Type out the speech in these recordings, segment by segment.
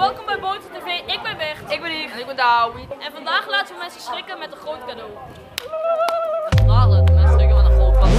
welkom bij Boter TV. Ik ben Bert. Ik ben Yves. En ik ben Douwie. En vandaag laten we mensen schrikken met een groot cadeau. Vandaag laten we mensen schrikken met een groot cadeau.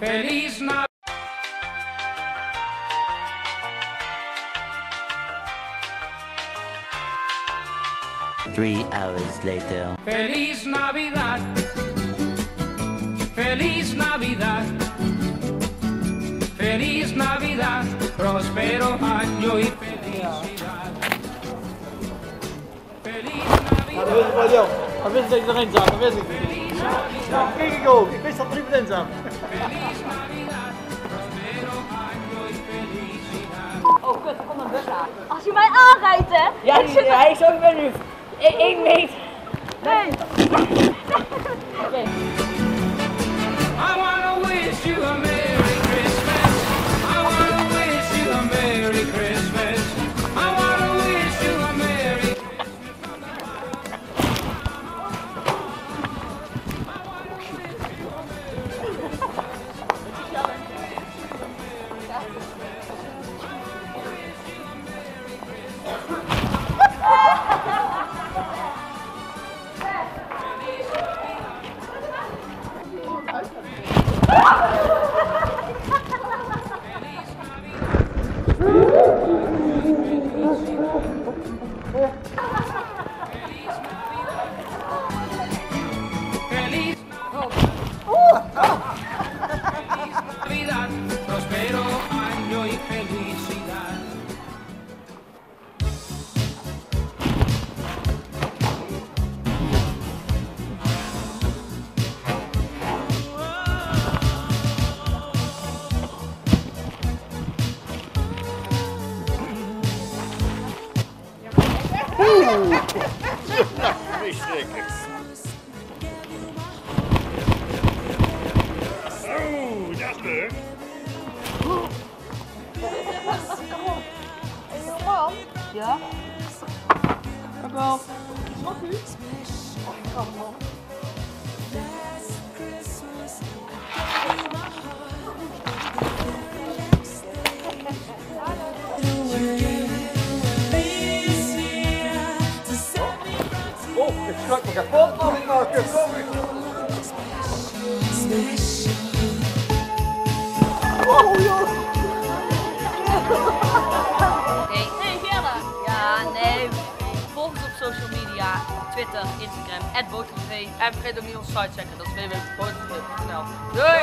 Feliz Navidad. 3 hours later. Feliz Navidad. Feliz Navidad. Feliz Navidad. Próspero año y felicidad. Feliz Navidad. Dat wist ik wel, joh. Dat wist ik dat ik erin zat, dat wist ik. Ja, kijk ik ook. Ik wist dat er iemand in zat. Feliz Navidad. Próspero año y felicidad. Oh kut, er komt een bus aan. Als je mij aanrijdt hè? Ja, hij is ook weer nu 1 meter. Nee. Oké. I wanna wish you a Merry Christmas. I wanna wish you a Merry Christmas. I wanna wish you a Merry Feliz Navidad, próspero año y felicidad. Verschrikkelijk. Oeh, dat is leuk. Hey jongeman. Ja? Ik wel. Snap u? Oh, ik kan wel. Oh, ik schrok me kapot, man. Ik maak het zo. Oh, joh. Hey Gerda. Ja, nee. Volg ons op social media. Twitter, Instagram, @botertv. En vergeet ook niet ons site te checken. Dat is www.botertv.nl. Doei!